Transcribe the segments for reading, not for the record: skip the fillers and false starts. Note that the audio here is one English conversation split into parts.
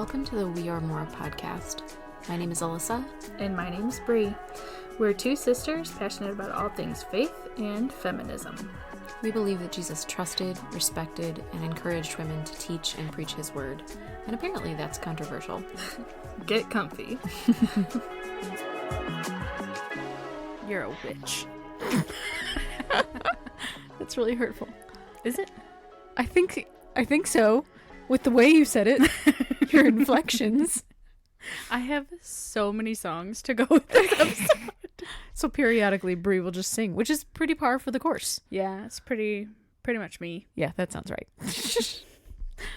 Welcome to the We Are More podcast. My name is Alyssa. And my name's Bree. We're two sisters passionate about all things faith and feminism. We believe that Jesus trusted, respected, and encouraged women to teach and preach his word. And apparently that's controversial. Get comfy. You're a witch. That's really hurtful. Is it? I think so. With the way you said it, your inflections. I have so many songs to go with this episode. So periodically Brie will just sing, which is pretty par for the course. Yeah, it's pretty much me. Yeah, that sounds right.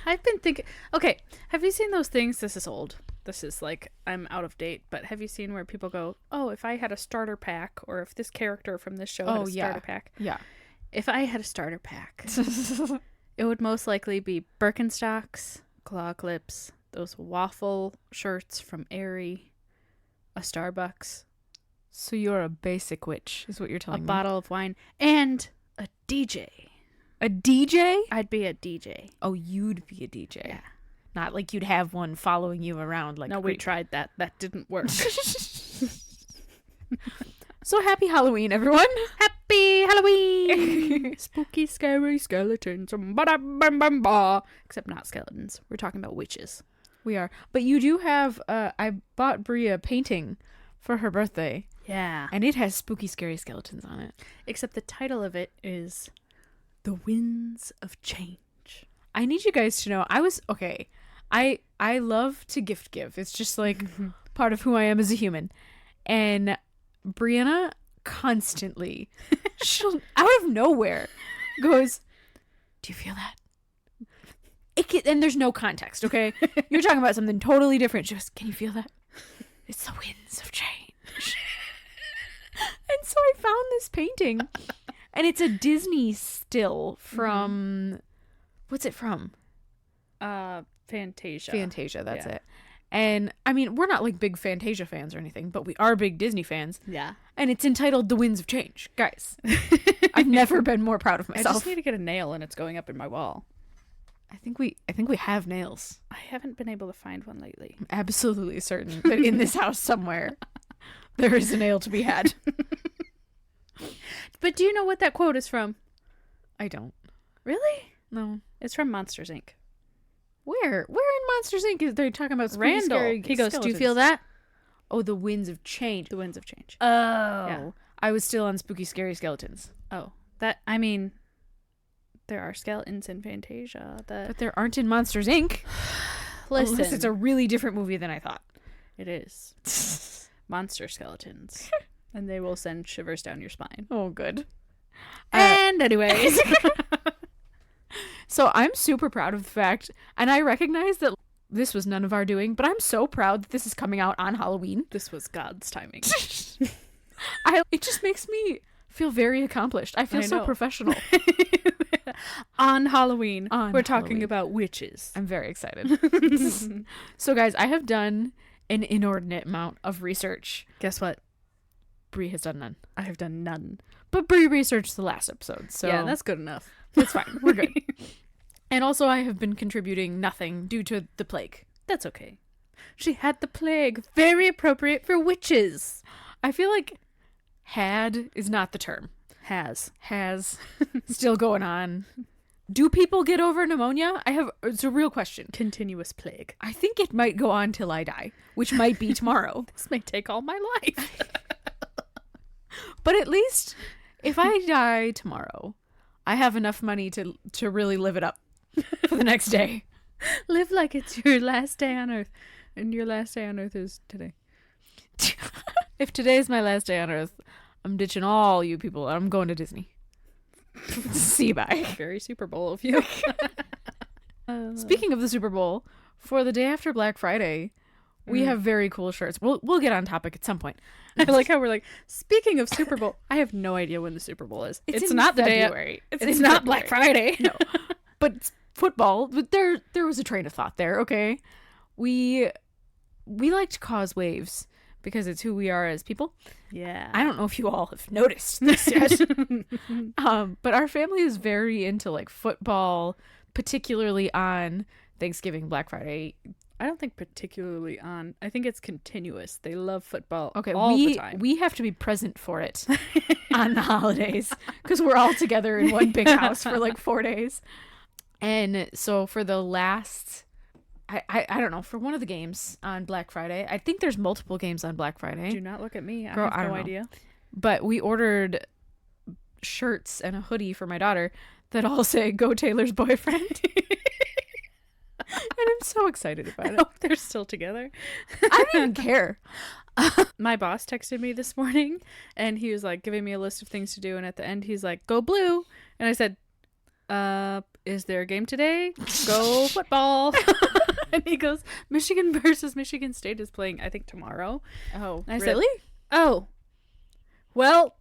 I've been thinking, okay, have you seen those things? This is old. This is like, I'm out of date, but have you seen where people go, oh, if I had a starter pack, or if this character from this show had a starter pack. Yeah. If I had a starter pack, it would most likely be Birkenstocks, claw clips, those waffle shirts from Aerie, a Starbucks. So you're a basic witch, is what you're telling me. A bottle of wine, and a DJ. A DJ? I'd be a DJ. Oh, you'd be a DJ. Yeah. Not like you'd have one following you around like. No, we tried that. That didn't work. So happy Halloween, everyone. Happy Halloween. Spooky, scary skeletons. Except not skeletons. We're talking about witches. We are. But you do have, I bought Brie a painting for her birthday. Yeah. And it has spooky, scary skeletons on it. Except the title of it is The Winds of Change. I need you guys to know, I love to gift give. It's just like part of who I am as a human. And Brianna constantly, she'll out of nowhere goes, do you feel that? And there's no context, okay? You're talking about something totally different. She goes, can you feel that? It's the winds of change. And so I found this painting, and it's a Disney still from, what's it from? Fantasia. Fantasia, that's it. And, I mean, we're not, like, big Fantasia fans or anything, but we are big Disney fans. Yeah. And it's entitled The Winds of Change. Guys, I've never been more proud of myself. I just need to get a nail, and it's going up in my wall. I think we have nails. I haven't been able to find one lately. I'm absolutely certain that in this house somewhere, there is a nail to be had. But do you know what that quote is from? I don't. Really? No. It's from Monsters, Inc. Where in Monsters, Inc. is they talking about spooky, Randall? scary He goes, skeletons? do you feel that? Oh, the winds of change. The winds of change. Oh. Yeah. I was still on spooky, scary skeletons. Oh. That, I mean, there are skeletons in Fantasia. But there aren't in Monsters, Inc. Listen. Unless it's a really different movie than I thought. It is. Monster skeletons. And they will send shivers down your spine. Oh, good. And anyways. So I'm super proud of the fact, and I recognize that this was none of our doing, but I'm so proud that this is coming out on Halloween. This was God's timing. It just makes me feel very accomplished. I feel so professional. On Halloween, we're talking Halloween. about witches. I'm very excited. So guys, I have done an inordinate amount of research. Guess what? Brie has done none. I have done none. But Brie researched the last episode, so yeah, that's good enough. It's fine. We're good. And also I have been contributing nothing due to the plague. That's okay. She had the plague. Very appropriate for witches. I feel like had is not the term. Has. Still going on. Do people get over pneumonia? It's a real question. Continuous plague. I think it might go on till I die, which might be tomorrow. This may take all my life. But at least if I die tomorrow, I have enough money to really live it up for the next day. Live like it's your last day on Earth. And your last day on Earth is today. If today is my last day on Earth, I'm ditching all you people. I'm going to Disney. See you, bye. Very Super Bowl of you. Speaking of the Super Bowl, for the day after Black Friday, we have very cool shirts. We'll get on topic at some point. I like how we're like, speaking of Super Bowl, I have no idea when the Super Bowl is. It's not February. The day. It's not Black Friday. No, but it's football. But there was a train of thought there. Okay, we like to cause waves because it's who we are as people. Yeah. I don't know if you all have noticed this yet, but our family is very into like football, particularly on Thanksgiving, Black Friday, I don't think particularly on. I think it's continuous. They love football Okay, all the time. we have to be present for it on the holidays because we're all together in one big house for like 4 days. And so for the last, I don't know, for one of the games on Black Friday, I think there's multiple games on Black Friday. Do not look at me. Girl, I have I no don't know. idea. But we ordered shirts and a hoodie for my daughter that all say "Go Taylor's boyfriend." And I'm so excited about I it. hope they're still together. I don't even care. My boss texted me this morning and he was like giving me a list of things to do, and at the end he's like, "Go blue." And I said, is there a game today? Go football. And he goes, Michigan versus Michigan State is playing, I think, tomorrow. Oh, I said, really? Oh, well,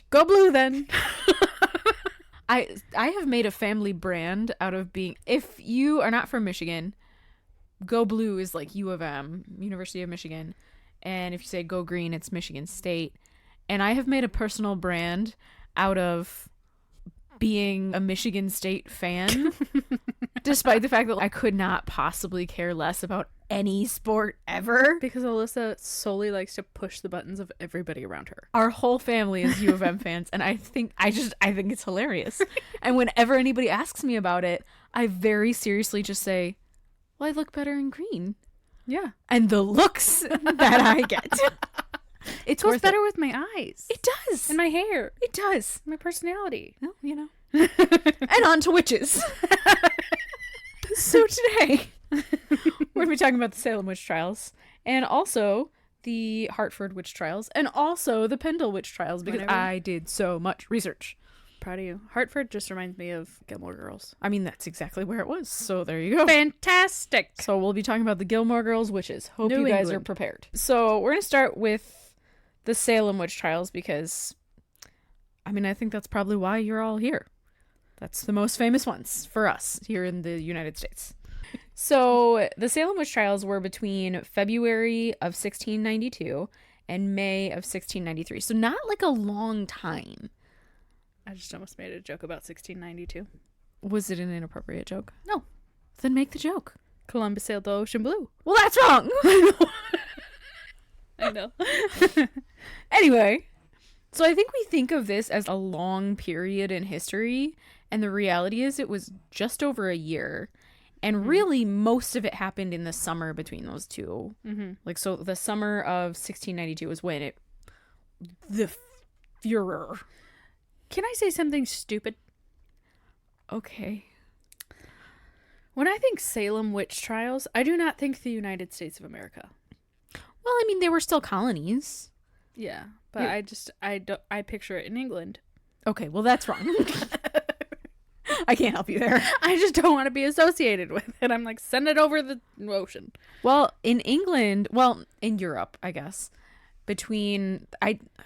go blue then. I have made a family brand out of being, if you are not from Michigan, Go Blue is like U of M, University of Michigan. And if you say Go Green, it's Michigan State. And I have made a personal brand out of being a Michigan State fan, despite the fact that I could not possibly care less about any sport ever. Because Alyssa solely likes to push the buttons of everybody around her. Our whole family is U of M fans, and I think it's hilarious. And whenever anybody asks me about it, I very seriously just say, "Well, I look better in green." Yeah. And the looks that I get, It goes better with my eyes. It does. And my hair. It does. My personality. Well, you know. And on to witches. So today, we're going to be talking about the Salem witch trials, and also the Hartford witch trials, and also the Pendle witch trials, because I did so much research. Proud of you. Hartford just reminds me of Gilmore Girls. I mean, that's exactly where it was. So there you go. Fantastic. So we'll be talking about the Gilmore Girls witches. Hope New you guys are England. prepared. So we're going to start with the Salem witch trials because, I mean, I think that's probably why you're all here. That's the most famous ones for us here in the United States. So the Salem witch trials were between February of 1692 and May of 1693. So not like a long time. I just almost made a joke about 1692. Was it an inappropriate joke? No. Then make the joke. Columbus sailed the ocean blue. Well, that's wrong. I know. Anyway, so I think we think of this as a long period in history, and the reality is it was just over a year. And really, most of it happened in the summer between those two. Mm-hmm. Like, so the summer of 1692 was when the furor. Can I say something stupid? Okay. When I think Salem witch trials, I do not think the United States of America. Well, I mean, they were still colonies. Yeah, but Yeah. I picture it in England. Okay, well, that's wrong. I can't help you there. I just don't want to be associated with it. I'm like, send it over the ocean. Well, in England, in Europe, I guess,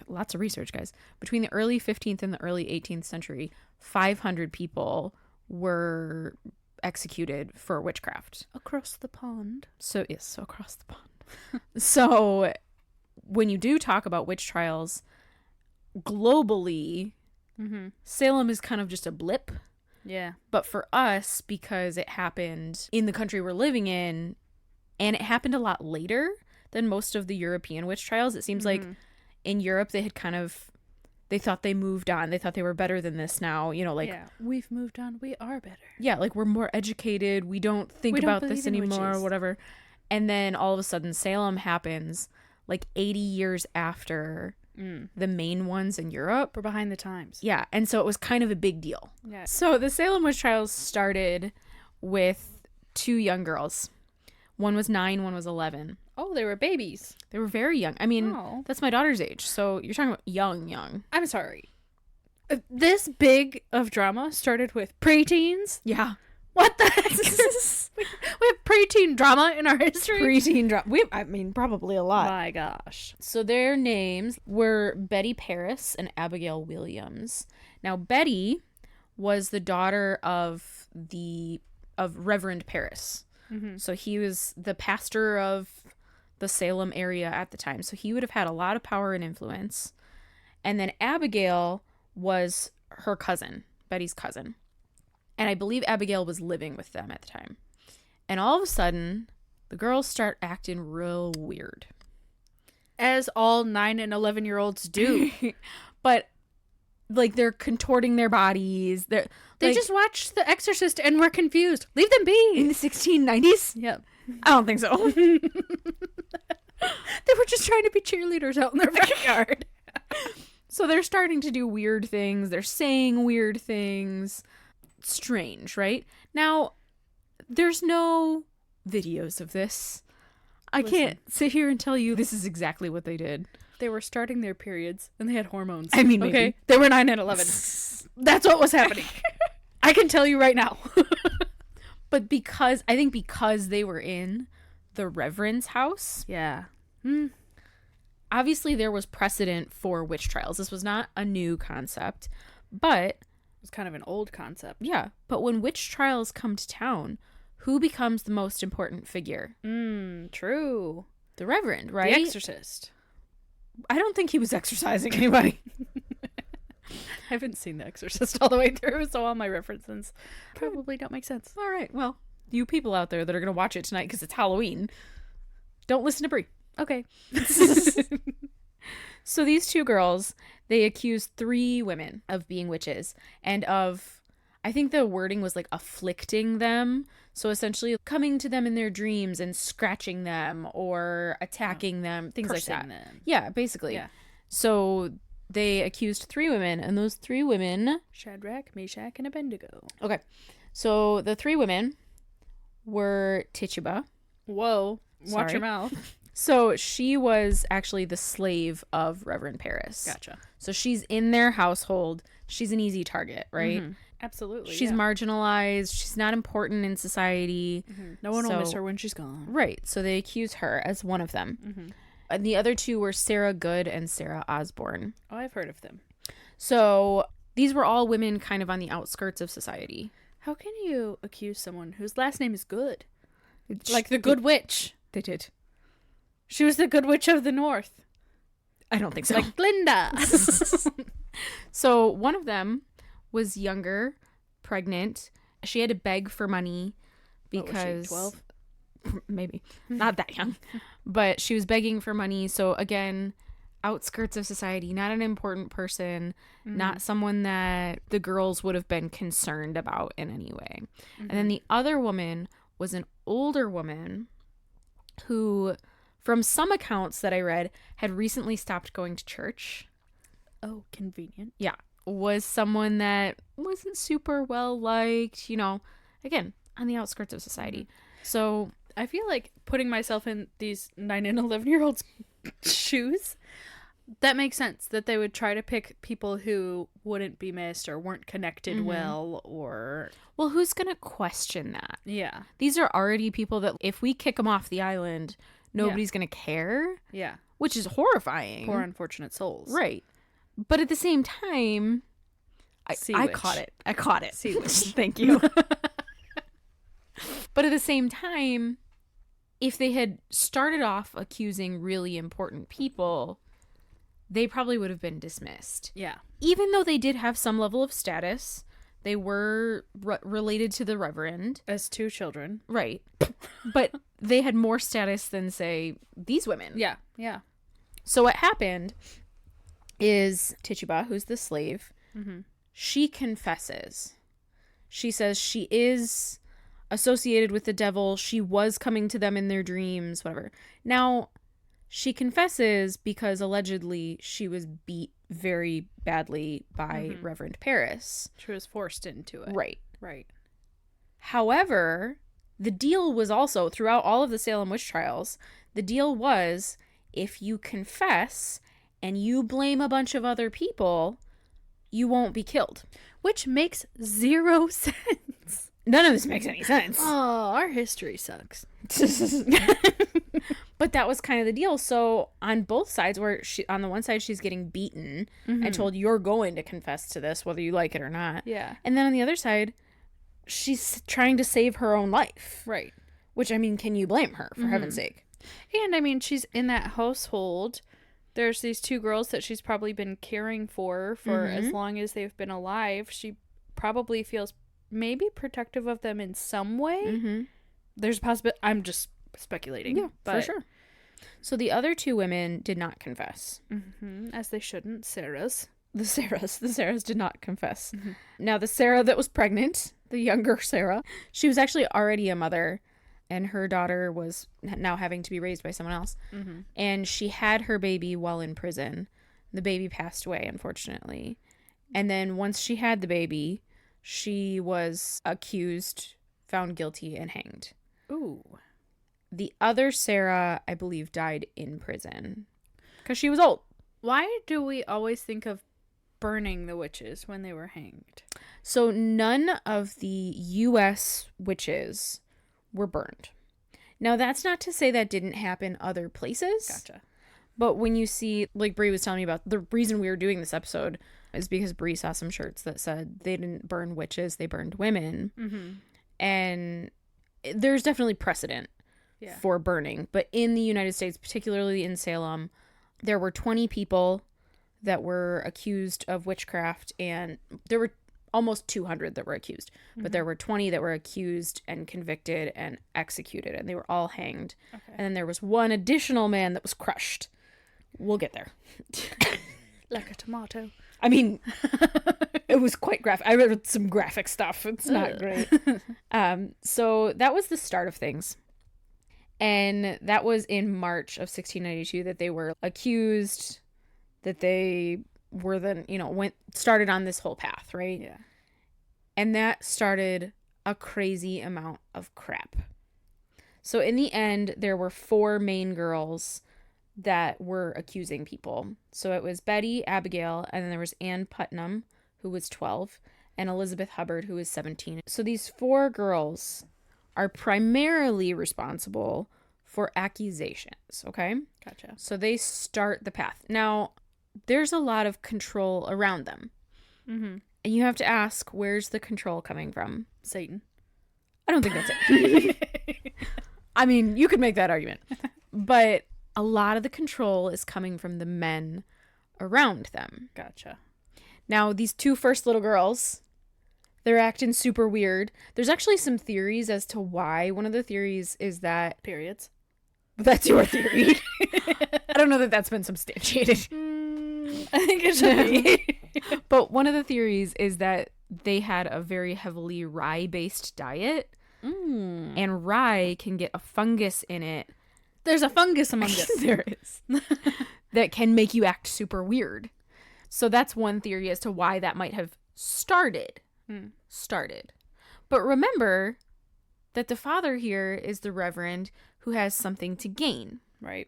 lots of research, guys, between the early 15th and the early 18th century, 500 people were executed for witchcraft. Across the pond. So, yes, so across the pond. So, when you do talk about witch trials, globally, Salem is kind of just a blip. Yeah. But for us, because it happened in the country we're living in, and it happened a lot later than most of the European witch trials, it seems like in Europe they thought they moved on. They thought they were better than this now. You know, like, yeah, we've moved on. We are better. Yeah, like we're more educated. We don't think about this anymore or whatever. And then all of a sudden Salem happens like 80 years after the main ones in Europe. We're behind the times. Yeah, and so it was kind of a big deal. Yeah. So the Salem witch trials started with 2 young girls. One was 9, one was 11. Oh, they were babies. They were very young. I mean, Oh. that's my daughter's age. So you're talking about young. I'm sorry. This big of drama started with preteens? Yeah. What the heck is this? We have preteen drama in our history? Preteen drama. I mean, probably a lot. My gosh. So their names were Betty Paris and Abigail Williams. Now, Betty was the daughter of Reverend Paris. Mm-hmm. So he was the pastor of the Salem area at the time. So he would have had a lot of power and influence. And then Abigail was her cousin, Betty's cousin. And I believe Abigail was living with them at the time. And all of a sudden, the girls start acting real weird. As all 9 and 11-year-olds do. But, like, they're contorting their bodies. They just watched The Exorcist and were confused. Leave them be. In the 1690s? Yep. I don't think so. They were just trying to be cheerleaders out in their backyard. So they're starting to do weird things. They're saying weird things. Strange, right? Now, there's no videos of this. I can't sit here and tell you this is exactly what they did. They were starting their periods and they had hormones. I mean, maybe. Okay, they were 9 and 11. That's what was happening. I can tell you right now. But because they were in the Reverend's house. Yeah. Obviously, there was precedent for witch trials. This was not a new concept, but It was kind of an old concept. yeah. But when witch trials come to town, who becomes the most important figure? True. The Reverend, right? The Exorcist. I don't think he was exorcising anybody. I haven't seen The Exorcist all the way through, so all my references probably don't make sense. All right. Well, you people out there that are going to watch it tonight because it's Halloween, don't listen to Brie. Okay. So these two girls, they accused 3 women of being witches and of, I think the wording was like afflicting them. So essentially coming to them in their dreams and scratching them or attacking them, things like that. Them. Yeah, basically. Yeah. So they accused 3 women, and those 3 women... Shadrach, Meshach, and Abednego. Okay. So the 3 women were Tituba. Whoa. Watch Sorry. your mouth. So she was actually the slave of Reverend Paris. Gotcha. So she's in their household. She's an easy target, right? Mm-hmm. Absolutely. She's marginalized. She's not important in society. No one will miss her when she's gone. Right. So they accuse her as one of them. And the other 2 were Sarah Good and Sarah Osborne. Oh, I've heard of them. So these were all women kind of on the outskirts of society. How can you accuse someone whose last name is Good? Like the Good Witch. They did. She was the Good Witch of the North. I don't think so. Like Glinda. So one of them was younger, pregnant. She had to beg for money because... What was she, 12? Maybe. Not that young. But she was begging for money. So again, outskirts of society, not an important person, not someone that the girls would have been concerned about in any way. And then the other woman was an older woman who, from some accounts that I read, had recently stopped going to church. Oh, convenient. Yeah. Was someone that wasn't super well liked, you know, again, on the outskirts of society. So I feel like putting myself in these 9 and 11-year-olds' shoes, that makes sense. That they would try to pick people who wouldn't be missed or weren't connected well or... Well, who's going to question that? Yeah. These are already people that if we kick them off the island, nobody's going to care. Yeah. Which is horrifying. Poor unfortunate souls. Right. But at the same time, I caught it. I caught it. Sea witch. Thank you. But at the same time, if they had started off accusing really important people, they probably would have been dismissed. Yeah. Even though they did have some level of status, they were related to the Reverend. As 2 children. Right. But they had more status than, say, these women. Yeah. Yeah. So what happened is Tituba, who's the slave, she confesses. She says she is associated with the devil. She was coming to them in their dreams, whatever. Now, she confesses because allegedly she was beat very badly by Reverend Paris. She was forced into it. Right. Right. However, the deal was also, throughout all of the Salem witch trials, the deal was if you confess and you blame a bunch of other people, you won't be killed. Which makes 0 sense. None of this makes any sense. Oh, our history sucks. But that was kind of the deal. So on both sides, where on the one side she's getting beaten and told you're going to confess to this whether you like it or not. Yeah. And then on the other side, she's trying to save her own life. Right. Which, I mean, can you blame her, for heaven's sake? And I mean, she's in that household. There's these 2 girls that she's probably been caring for as long as they've been alive. She probably feels maybe protective of them in some way. there's a possibility. I'm just speculating. Yeah, for sure. So the other 2 women did not confess. As they shouldn't. The Sarahs did not confess. Now, the Sarah that was pregnant, the younger Sarah, she was actually already a mother, and her daughter was now having to be raised by someone else. And she had her baby while in prison. The baby passed away, unfortunately. And then once she had the baby, she was accused, found guilty, and hanged. Ooh. The other Sarah, I believe, died in prison because she was old. Why do we always think of burning the witches when they were hanged? So none of the U.S. witches were burned. Now, that's not to say that didn't happen other places. Gotcha. But when you see, like Bree was telling me about, the reason we were doing this episode is because Bree saw some shirts that said they didn't burn witches, they burned women. And there's definitely precedent for burning. But in the United States, particularly in Salem, there were 20 people that were accused of witchcraft, and there were almost 200 that were accused. But there were 20 that were accused and convicted and executed, and they were all hanged. And then there was one additional man that was crushed. We'll get there. Like a tomato. I mean, it was quite graphic. I read some graphic stuff. It's not great. So that was the start of things. And that was in March of 1692 that they were accused, that they were then, started on this whole path, right? Yeah. And that started a crazy amount of crap. So in the end, there were 4 main girls that were accusing people. So it was Betty, Abigail, and then there was Ann Putnam, who was 12, and Elizabeth Hubbard, who was 17. So these 4 girls are primarily responsible for accusations, okay? Gotcha. So they start the path. Now, there's a lot of control around them. And you have to ask, where's the control coming from? Satan. I don't think that's it. I mean, you could make that argument. But a lot of the control is coming from the men around them. Gotcha. Now, these 2 first little girls, they're acting super weird. There's actually some theories as to why. One of the theories is that... Periods. That's your theory. I don't know that that's been substantiated. I think it should be. But one of the theories is that they had a very heavily rye-based diet. And rye can get a fungus in it. There's a fungus among us. There is. That can make you act super weird. So that's one theory as to why that might have started. But remember that the father here is the reverend who has something to gain. Right.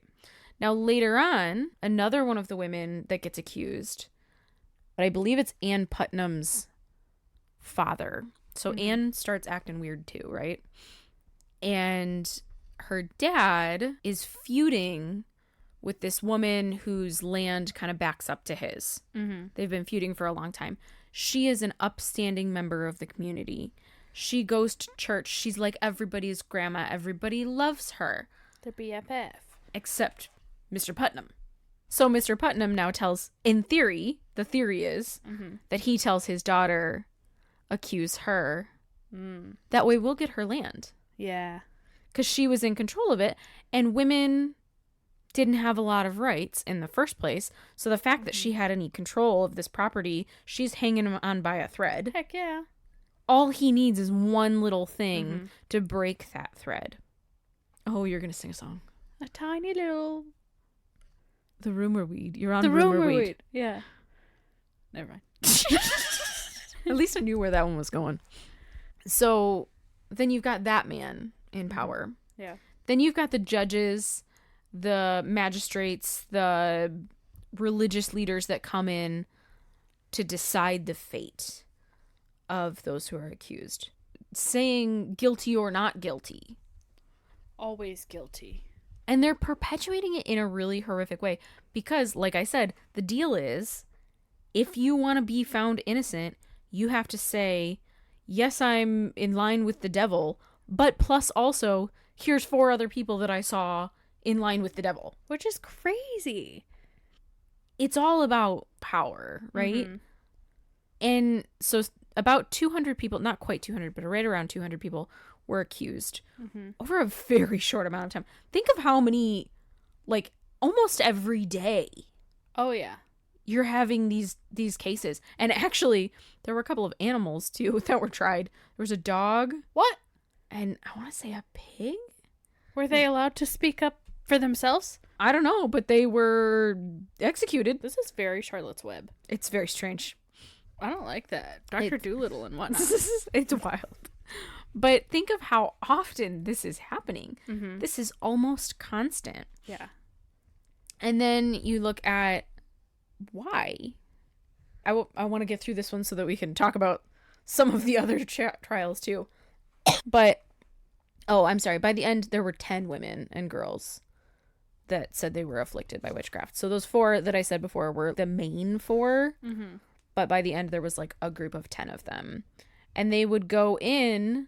Now, later on, another one of the women that gets accused, but I believe it's Ann Putnam's father. So Ann starts acting weird too, right? And her dad is feuding with this woman whose land kind of backs up to his. They've been feuding for a long time. She is an upstanding member of the community. She goes to church. She's like everybody's grandma. Everybody loves her. The BFF. Except Mr. Putnam. So Mr. Putnam now tells, in theory, the theory is that he tells his daughter, accuse her. That way we'll get her land. Yeah. Because she was in control of it, and women didn't have a lot of rights in the first place. So the fact that she had any control of this property, she's hanging on by a thread. Heck yeah. All he needs is one little thing to break that thread. Oh, you're going to sing a song. A tiny little... The rumor weed. You're on The rumor rumor weed. weed. Yeah. Never mind. At least I knew where that one was going. So then you've got that man in power. Yeah. Then you've got the judges, the magistrates, the religious leaders that come in to decide the fate of those who are accused, saying guilty or not guilty. Always guilty. And they're perpetuating it in a really horrific way because, like I said, the deal is if you want to be found innocent, you have to say, yes, I'm in line with the devil, but plus also, here's 4 other people that I saw in line with the devil. Which is crazy. It's all about power, right? And so about 200 people, not quite 200, but right around 200 people, were accused over a very short amount of time. Think of how many, like, almost every day. Oh, yeah. You're having these cases. And actually, there were a couple of animals, too, that were tried. There was a dog. What? And I want to say a pig? Were they allowed to speak up for themselves? I don't know, but they were executed. This is very Charlotte's Web. It's very strange. I don't like that. Dr. Dolittle and whatnot. It's wild. But think of how often this is happening. This is almost constant. Yeah. And then you look at why. I want to get through this one so that we can talk about some of the other trials too. But, oh, I'm sorry. By the end, there were 10 women and girls that said they were afflicted by witchcraft. So those 4 that I said before were the main 4. But by the end, there was like a group of 10 of them. And they would go in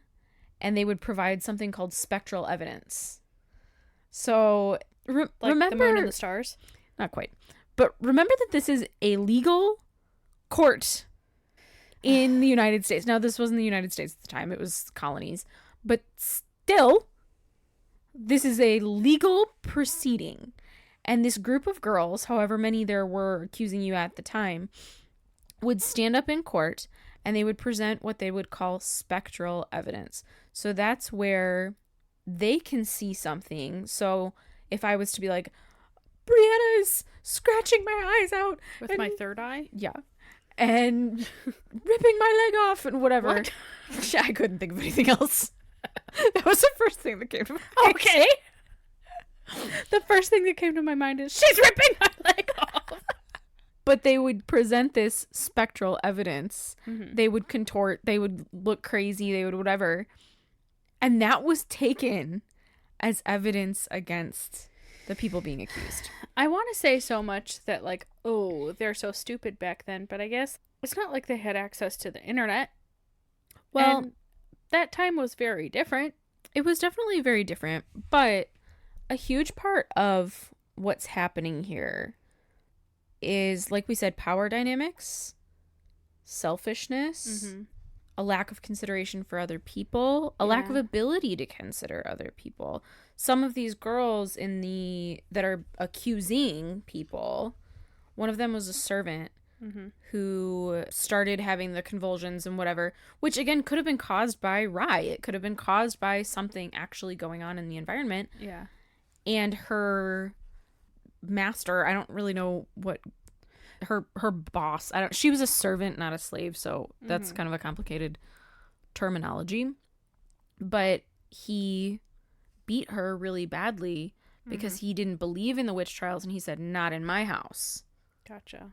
and they would provide something called spectral evidence. So Like remember, the moon and the stars? not quite, but remember that this is a legal court in the United States. Now, this wasn't the United States at the time. It was colonies. But still, this is a legal proceeding. And this group of girls, however many there were accusing you at the time, would stand up in court and they would present what they would call spectral evidence. So that's where they can see something. So if I was to be like, Brianna is scratching my eyes out. With my third eye? Yeah. And ripping my leg off and whatever. What? I couldn't think of anything else. That was the first thing that came to my mind. Okay. The first thing that came to my mind is, she's ripping my leg off. But they would present this spectral evidence. They would contort. They would look crazy. They would whatever. And that was taken as evidence against the people being accused. I want to say so much that, like, oh, they're so stupid back then, but I guess it's not like they had access to the internet. Well, And that time was very different. it was definitely very different, but a huge part of what's happening here is, like we said, power dynamics, selfishness, a lack of consideration for other people, a lack of ability to consider other people. Some of these girls that are accusing people, one of them was a servant who started having the convulsions and whatever, which again could have been caused by rye. It could have been caused by something actually going on in the environment. Yeah. And her master, I don't really know what her boss, she was a servant, not a slave, so that's kind of a complicated terminology. But he beat her really badly because he didn't believe in the witch trials, and he said, not in my house. Gotcha.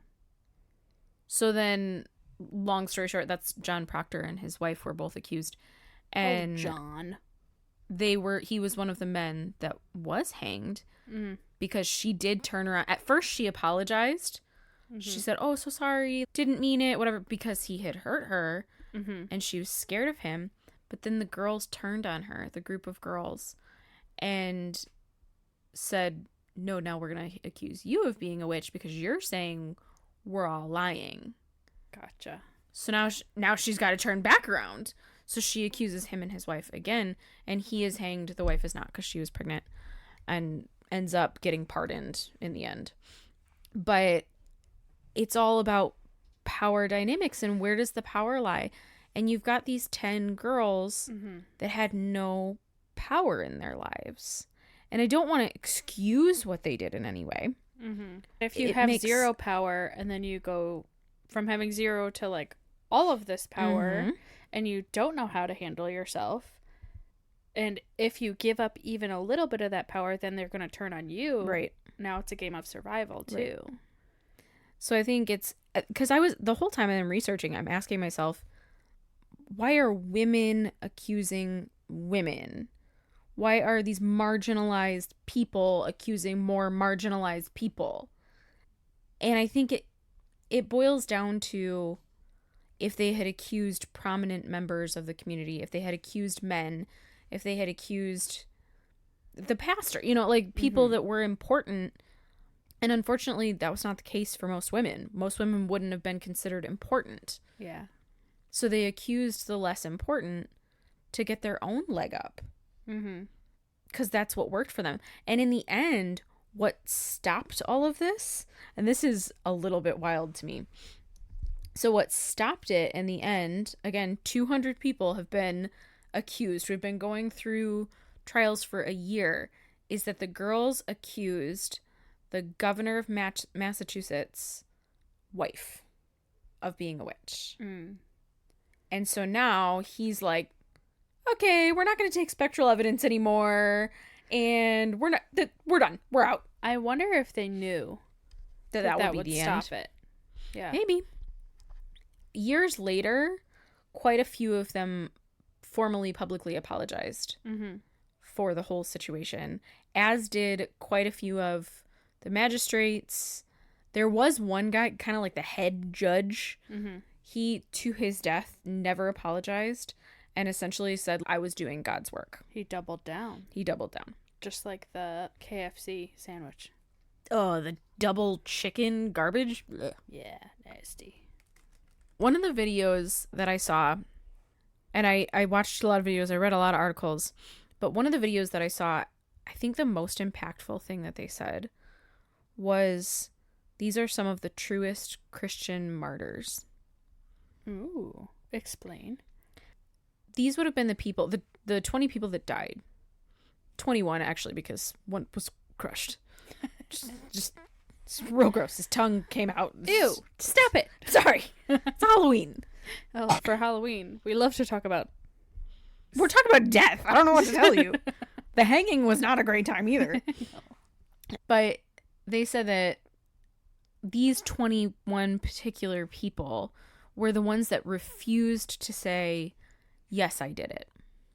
So then, long story short, that's John Proctor and his wife were both accused. And John. he was one of the men that was hanged because she did turn around. At first, she apologized. She said, oh, so sorry, didn't mean it, whatever, because he had hurt her and she was scared of him. But then the girls turned on her, the group of girls, and said, no, now we're going to accuse you of being a witch because you're saying we're all lying. Gotcha. So now she's got to turn back around. So she accuses him and his wife again, and he is hanged. The wife is not because she was pregnant and ends up getting pardoned in the end. But it's all about power dynamics and where does the power lie? And you've got these 10 girls that had no power in their lives. And I don't want to excuse what they did in any way. If you have zero power and then you go from having zero to like all of this power and you don't know how to handle yourself, and if you give up even a little bit of that power, then they're going to turn on you. Right. Now it's a game of survival too. Right. So I think it's because the whole time I'm researching, I'm asking myself, why are women accusing women? Why are these marginalized people accusing more marginalized people? And I think it boils down to if they had accused prominent members of the community, if they had accused men, if they had accused the pastor, like people that were important. And unfortunately, that was not the case for most women. Most women wouldn't have been considered important. Yeah. So they accused the less important to get their own leg up. Mm-hmm. Because that's what worked for them. And in the end, what stopped all of this, and this is a little bit wild to me. So what stopped it in the end, again, 200 people have been accused. We've been going through trials for a year, is that the girls accused the governor of Massachusetts' wife of being a witch. Mm. And so now he's like, okay, we're not going to take spectral evidence anymore, and we're done. We're out. I wonder if they knew That would be the end. Stop it. Yeah. Maybe. Years later, quite a few of them formally publicly apologized for the whole situation, as did quite a few of the magistrates. There was one guy, kind of like the head judge. He, to his death, never apologized and essentially said, I was doing God's work. He doubled down. Just like the KFC sandwich. Oh, the double chicken garbage? Ugh. Yeah, nasty. One of the videos that I saw, and I watched a lot of videos, I read a lot of articles, but one of the videos that I saw, I think the most impactful thing that they said was, these are some of the truest Christian martyrs. Ooh, explain. These would have been the people, the 20 people that died. 21, actually, because one was crushed. just it's real gross. His tongue came out. Ew, stop it. Sorry. It's Halloween. Oh, for Halloween. We love to talk about... We're talking about death. I don't know what to tell you. The hanging was not a great time either. No. But they said that these 21 particular people were the ones that refused to say, yes, I did it.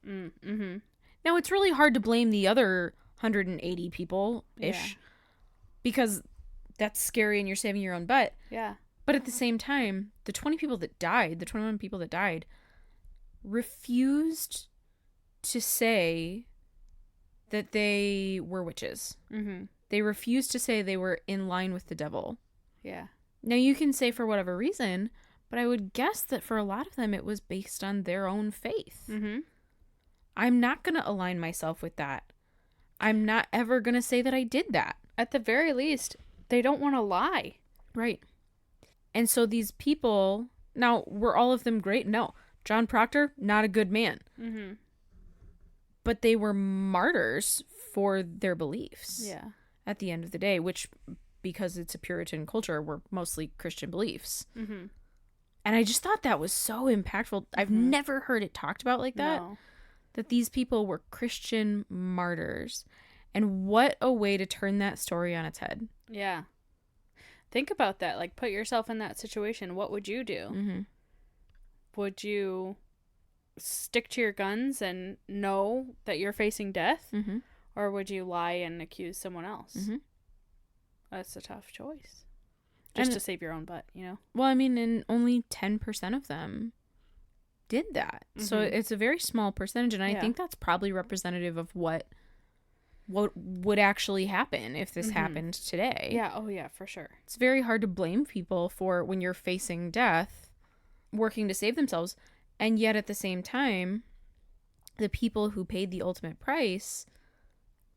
Mm-hmm. Now, it's really hard to blame the other 180 people-ish, because that's scary and you're saving your own butt. Yeah. But at the same time, the 21 people that died, refused to say that they were witches. Mm-hmm. They refused to say they were in line with the devil. Yeah. Now, you can say for whatever reason, but I would guess that for a lot of them, it was based on their own faith. Mm-hmm. I'm not going to align myself with that. I'm not ever going to say that I did that. At the very least, they don't want to lie. Right. And so these people, now, were all of them great? No. John Proctor, not a good man. Mm-hmm. But they were martyrs for their beliefs. Yeah. At the end of the day, which, because it's a Puritan culture, were mostly Christian beliefs. Mm-hmm. And I just thought that was so impactful. I've never heard it talked about like that. No. That these people were Christian martyrs. And what a way to turn that story on its head. Yeah. Think about that. Like, put yourself in that situation. What would you do? Mm-hmm. Would you stick to your guns and know that you're facing death? Mm-hmm. Or would you lie and accuse someone else? Mm-hmm. That's a tough choice. Just And- to save your own butt, you know? Well, I mean, and only 10% of them did that. So Mhm. it's a very small percentage, and I Yeah. think that's probably representative of what would actually happen if this Mhm. happened today. Yeah, oh yeah, for sure. It's very hard to blame people for, when you're facing death, working to save themselves, and yet at the same time, the people who paid the ultimate price,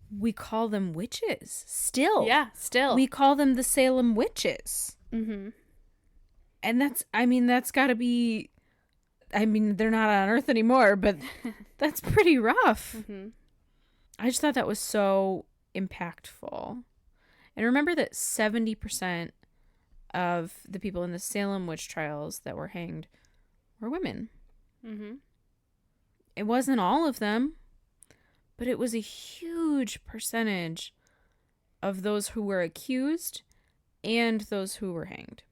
we call them witches. Still. Yeah, still. We call them the Salem witches. Mm-hmm. And that's got to be, they're not on Earth anymore, but that's pretty rough. Mm-hmm. I just thought that was so impactful. And remember that 70% of the people in the Salem witch trials that were hanged were women. Mm-hmm. It wasn't all of them, but it was a huge percentage of those who were accused and those who were hanged.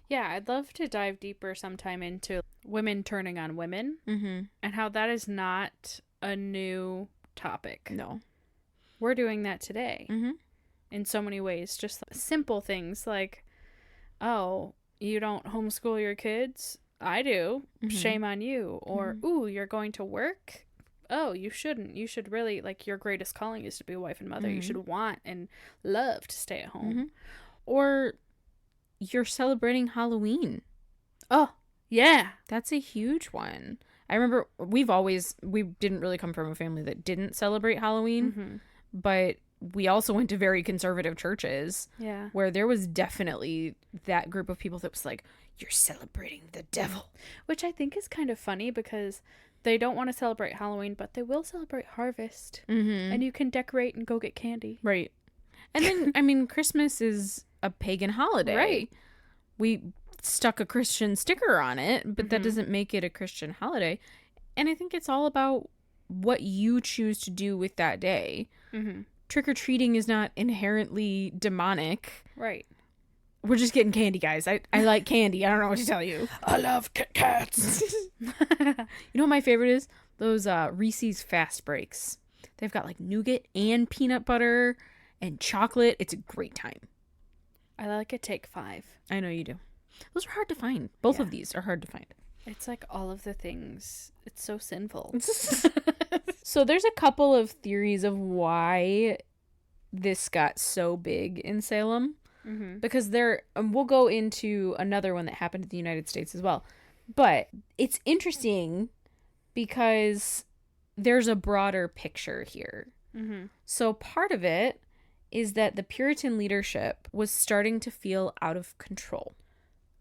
Yeah, I'd love to dive deeper sometime into women turning on women Mm-hmm. and how that is not a new topic. No. We're doing that today Mm-hmm. in so many ways. Just simple things like, oh, you don't homeschool your kids? I do. Mhm. Shame on you. Or, ooh, you're going to work? Oh, you shouldn't. You should really, like, your greatest calling is to be a wife and mother. You Mhm. should want and love to stay at home. Mhm. Or you're celebrating Halloween. Oh, yeah. That's a huge one. I remember we didn't really come from a family that didn't celebrate Halloween, but we also went to very conservative churches where there was definitely that group of people that was like, you're celebrating the devil. Which I think is kind of funny because they don't want to celebrate Halloween, but they will celebrate harvest. And you can decorate and go get candy. Right. And then, I mean, Christmas is a pagan holiday. Right. We stuck a Christian sticker on it, but that doesn't make it a Christian holiday. And I think it's all about what you choose to do with that day. Trick-or-treating is not inherently demonic. Right. We're just getting candy, guys. I like candy. I don't know what to tell you. I love Kit Kats. You know what my favorite is? Those Reese's Fast Breaks. They've got like nougat and peanut butter and chocolate. It's a great time. I like a Take 5. I know you do. Those are hard to find. Both of these are hard to find. It's like all of the things. It's so sinful. So there's a couple of theories of why this got so big in Salem. Because we'll go into another one that happened in the United States as well. But it's interesting because there's a broader picture here. So part of it is that the Puritan leadership was starting to feel out of control.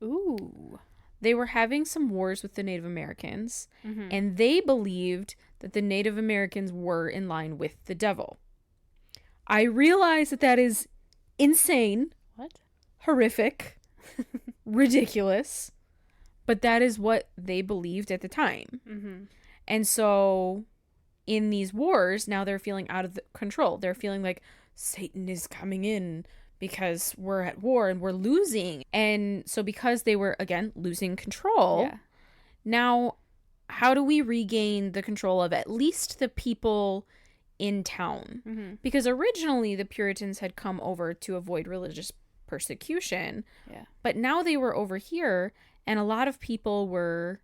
Ooh. They were having some wars with the Native Americans, and they believed that the Native Americans were in line with the devil. I realize that is insane. What? Horrific. Ridiculous. But that is what they believed at the time. And so in these wars, now they're feeling out of control. They're feeling like Satan is coming in because we're at war and we're losing. And so because they were, again, losing control, now how do we regain the control of at least the people in town? Because originally the Puritans had come over to avoid religious persecution. But now they were over here, and a lot of people were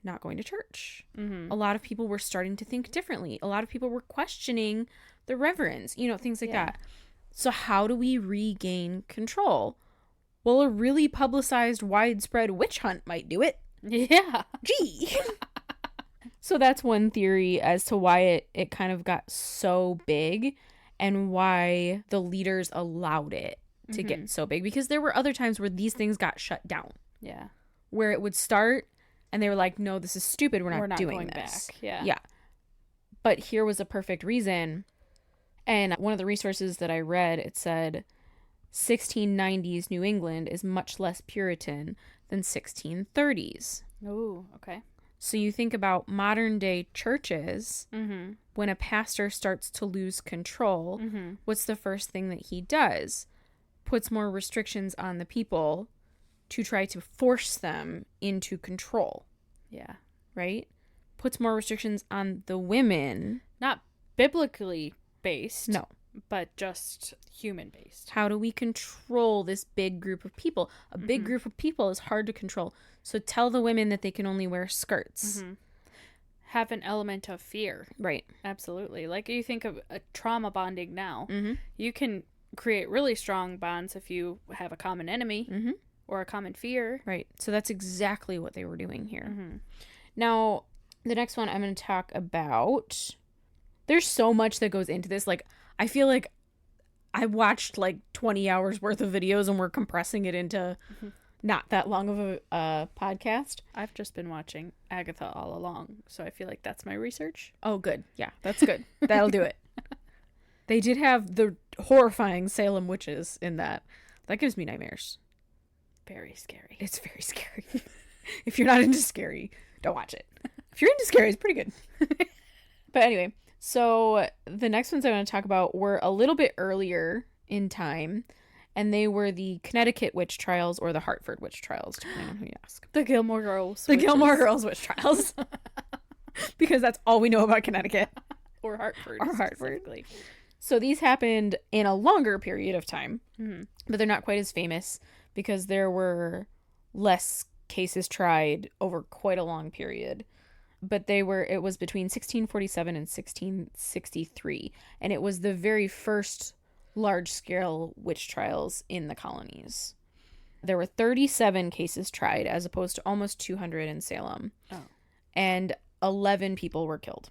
not going to church. A lot of people were starting to think differently. A lot of people were questioning the reverends, things like that. So how do we regain control? Well, a really publicized, widespread witch hunt might do it. Yeah. Gee. So that's one theory as to why it kind of got so big and why the leaders allowed it to get so big. Because there were other times where these things got shut down. Yeah. Where it would start and they were like, no, this is stupid. We're not doing going this. Back. Yeah. Yeah. But here was a perfect reason. And one of the resources that I read, it said 1690s New England is much less Puritan than 1630s. Oh, okay. So you think about modern day churches, when a pastor starts to lose control, what's the first thing that he does? Puts more restrictions on the people to try to force them into control. Yeah. Right? Puts more restrictions on the women. Not biblically based. No. But just human based. How do we control this big group of people? A big group of people is hard to control. So tell the women that they can only wear skirts. Have an element of fear. Right. Absolutely. Like you think of a trauma bonding now. You can create really strong bonds if you have a common enemy or a common fear. Right. So that's exactly what they were doing here. Now, the next one I'm going to talk about, there's so much that goes into this. Like, I feel like I watched like 20 hours worth of videos and we're compressing it into not that long of a podcast. I've just been watching Agatha all along, so I feel like that's my research. Oh, good. Yeah, that's good. That'll do it. They did have the horrifying Salem witches in that. That gives me nightmares. Very scary. It's very scary. If you're not into scary, don't watch it. If you're into scary, it's pretty good. But anyway, so the next ones I'm going to talk about were a little bit earlier in time, and they were the Connecticut witch trials or the Hartford witch trials, depending on who you ask. The Gilmore Girls. The Gilmore Girls witch trials. Because that's all we know about Connecticut. Or Hartford. Or Hartford. So these happened in a longer period of time, but they're not quite as famous because there were less cases tried over quite a long period. But it was between 1647 and 1663, and it was the very first large-scale witch trials in the colonies. There were 37 cases tried as opposed to almost 200 in Salem. Oh. And 11 people were killed.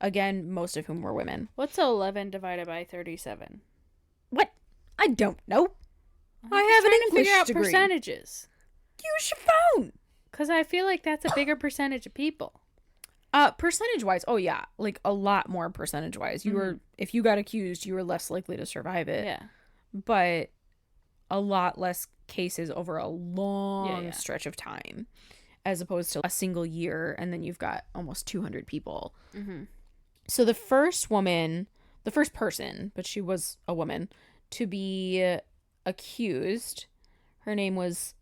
Again, most of whom were women. What's 11 divided by 37? What? I don't know. I'm I have an trying to English figure out degree. percentages. Use your phone. Because I feel like that's a bigger percentage of people. Percentage-wise, oh yeah, like a lot more percentage-wise. You were, if you got accused, you were less likely to survive it. Yeah. But a lot less cases over a long stretch of time, as opposed to a single year, and then you've got almost 200 people. Mm-hmm. So the first person, but she was a woman, to be accused, her name was,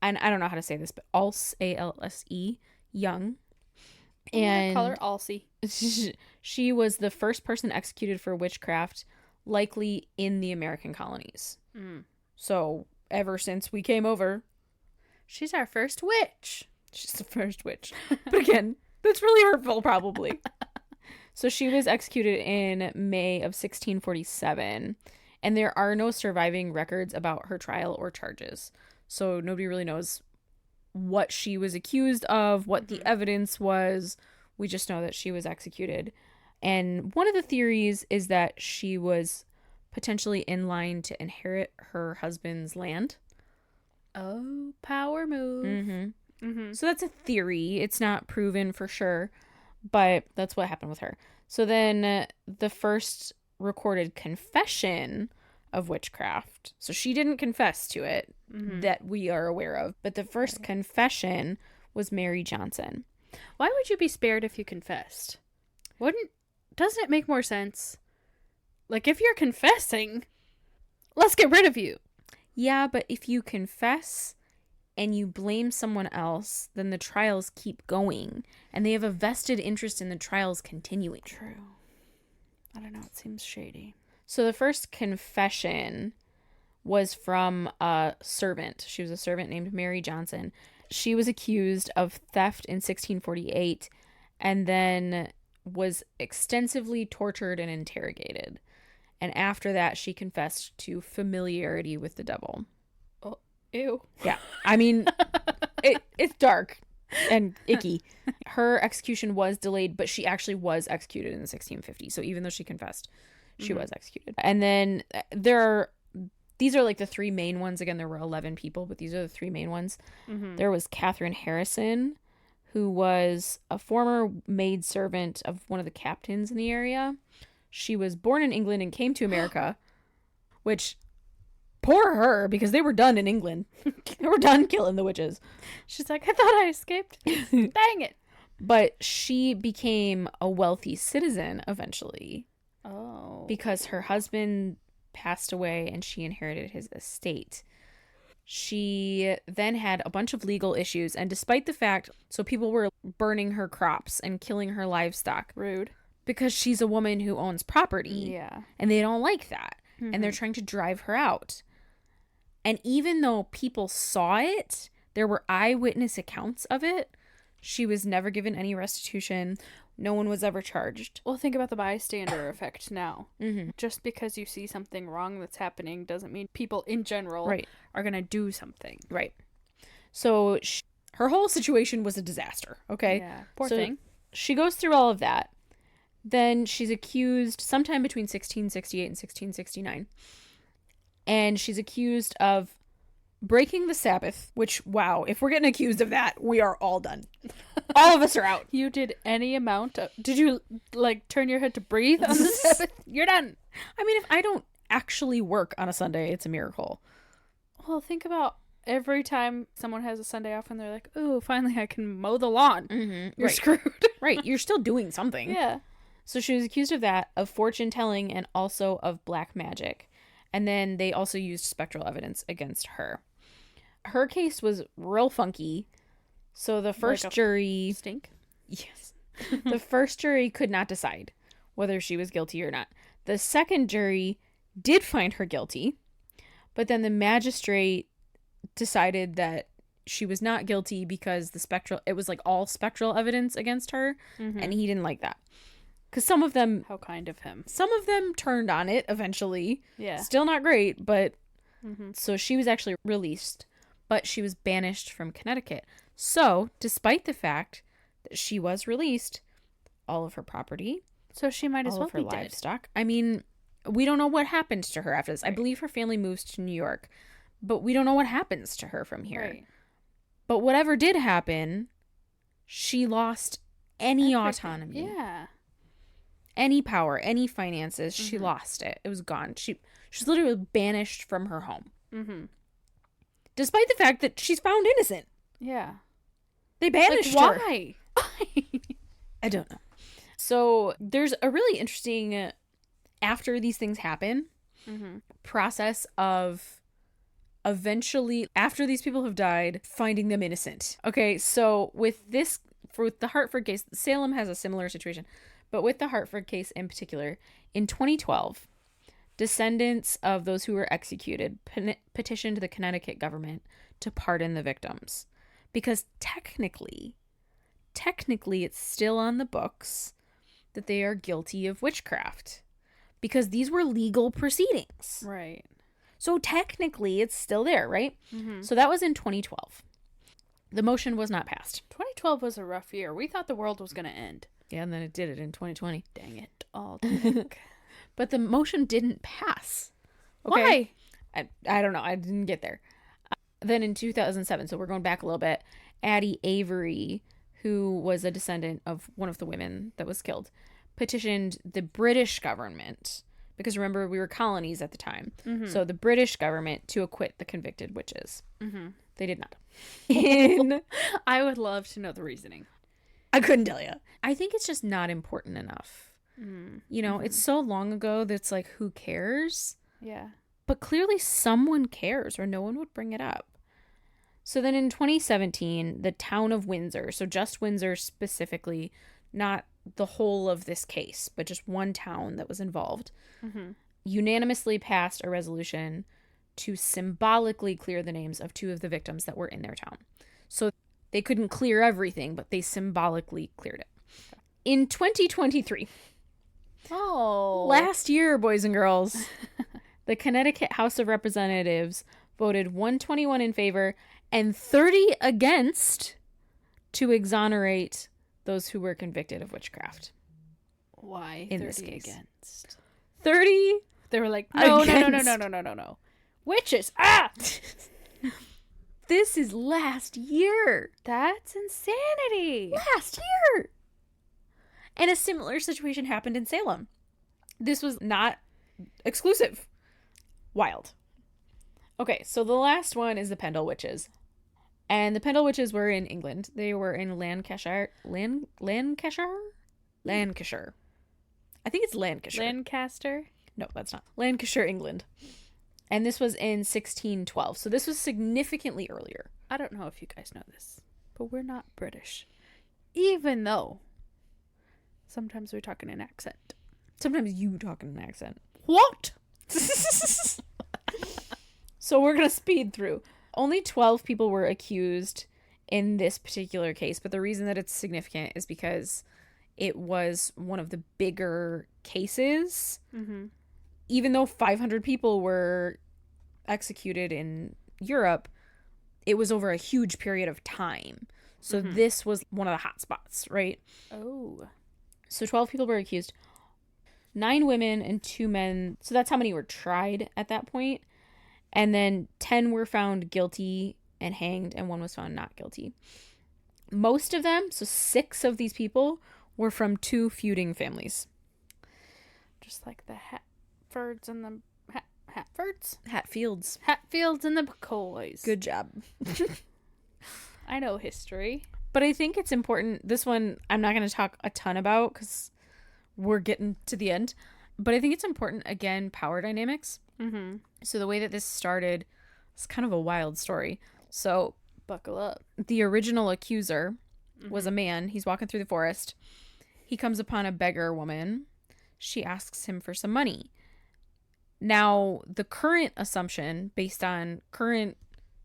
and I don't know how to say this, but Alse, A-L-S-E, Young. And call her Alsey. She was the first person executed for witchcraft, likely in the American colonies. So ever since we came over, she's our first witch. She's the first witch. But again, that's really hurtful, probably. So she was executed in May of 1647, and there are no surviving records about her trial or charges. So nobody really knows what she was accused of, what the evidence was. We just know that she was executed. And one of the theories is that she was potentially in line to inherit her husband's land. Oh, power move. So that's a theory. It's not proven for sure, but that's what happened with her. So then the first recorded confession of witchcraft. So she didn't confess to it that we are aware of, but the first confession was Mary Johnson. Why would you be spared if you confessed? Doesn't it make more sense? Like, if you're confessing, let's get rid of you. Yeah, but if you confess and you blame someone else, then the trials keep going, and they have a vested interest in the trials continuing. True. I don't know, it seems shady. So the first confession was from a servant. She was a servant named Mary Johnson. She was accused of theft in 1648 and then was extensively tortured and interrogated. And after that, she confessed to familiarity with the devil. Oh, ew. Yeah. I mean, it's dark and icky. Her execution was delayed, but she actually was executed in the 1650s. So even though she confessed, she was executed. And then these are like the three main ones. Again, there were 11 people, but these are the three main ones. There was Catherine Harrison, who was a former maidservant of one of the captains in the area. She was born in England and came to America, which, poor her, because they were done in England. They were done killing the witches. She's like, I thought I escaped. Dang it. But she became a wealthy citizen eventually. Oh. Because her husband passed away and she inherited his estate. She then had a bunch of legal issues, and despite the fact, so people were burning her crops and killing her livestock. Rude. Because she's a woman who owns property. Yeah. And they don't like that. And they're trying to drive her out. And even though people saw it, there were eyewitness accounts of it, she was never given any restitution. No one was ever charged. Well, think about the bystander effect now. Just because you see something wrong that's happening doesn't mean people in general are going to do something. Right. So her whole situation was a disaster, okay? Yeah, poor thing. She goes through all of that. Then she's accused sometime between 1668 and 1669. And she's accused of breaking the Sabbath, which, wow, if we're getting accused of that, we are all done. All of us are out. You did any amount of... Did you, like, turn your head to breathe on the Sabbath? You're done. I mean, if I don't actually work on a Sunday, it's a miracle. Well, think about every time someone has a Sunday off and they're like, oh, finally I can mow the lawn. You're screwed. Right, you're still doing something. Yeah. So she was accused of that, of fortune telling, and also of black magic. And then they also used spectral evidence against her. Her case was real funky. So the first jury... Stink? Yes. The first jury could not decide whether she was guilty or not. The second jury did find her guilty. But then the magistrate decided that she was not guilty because it was like all spectral evidence against her. And he didn't like that. Because some of them... How kind of him. Some of them turned on it eventually. Yeah. Still not great, but... So she was actually released, but she was banished from Connecticut. So, despite the fact She was released. All of her property, So she might as all well of her be dead. livestock. I mean, we don't know what happens to her after this. I believe her family moves to New York, but we don't know what happens to her from here. Right. But whatever did happen, she lost any autonomy, Yeah. any power, any finances. She lost it. It was gone. She's literally banished from her home. Mm-hmm. Despite the fact that she's found innocent. Yeah. They banished Like, her. why? I don't know. So there's a really interesting, after these things happen, process of eventually, after these people have died, finding them innocent. Okay, so with the Hartford case, Salem has a similar situation, but with the Hartford case in particular, in 2012, descendants of those who were executed petitioned the Connecticut government to pardon the victims. Because technically it's still on the books that they are guilty of witchcraft. Because these were legal proceedings. Right. So technically it's still there, right? So that was in 2012. The motion was not passed. 2012 was a rough year. We thought the world was going to end. Yeah, and then it did it in 2020. Dang it. All dang. But the motion didn't pass. Okay? Why? I don't know. I didn't get there. Then in 2007, so we're going back a little bit, Addie Avery, who was a descendant of one of the women that was killed, petitioned the British government, because remember, we were colonies at the time. So the British government to acquit the convicted witches. They did not. I would love to know the reasoning. I couldn't tell you. I think it's just not important enough. You know, it's so long ago that it's like, who cares? Yeah. But clearly someone cares, or no one would bring it up. So then in 2017, the town of Windsor, so just Windsor specifically, not the whole of this case, but just one town that was involved, unanimously passed a resolution to symbolically clear the names of two of the victims that were in their town. So they couldn't clear everything, but they symbolically cleared it. In 2023, last year, boys and girls, the Connecticut House of Representatives voted 121 in favor and 30 against to exonerate those who were convicted of witchcraft. Why? In this case. Against. 30. They were like, no. Witches. Ah! This is last year. That's insanity. Last year. And a similar situation happened in Salem. This was not exclusive. Wild. Okay, so the last one is the Pendle witches. And the Pendle witches were in England. They were in Lancashire. Lancashire? I think it's Lancashire. Lancaster? No, that's not. Lancashire, England. And this was in 1612. So this was significantly earlier. I don't know if you guys know this, but we're not British. Even though sometimes we talk in an accent. Sometimes you talk in an accent. What? So we're going to speed through. Only 12 people were accused in this particular case, but the reason that it's significant is because it was one of the bigger cases. Even though 500 people were executed in Europe, it was over a huge period of time. So this was one of the hot spots, right? Oh. So 12 people were accused. 9 women and 2 men. So that's how many were tried at that point. And then 10 were found guilty and hanged, and 1 was found not guilty. Most of them, so 6 of these people, were from 2 feuding families. Just like the Hatfords and the Hatfords? Hatfields. Hatfields and the McCoys. Good job. I know history. But I think it's important. This one I'm not going to talk a ton about because we're getting to the end. But I think it's important, again, power dynamics. So the way that this started is kind of a wild story. So buckle up. The original accuser was a man. He's walking through the forest. He comes upon a beggar woman. She asks him for some money. Now, the current assumption, based on current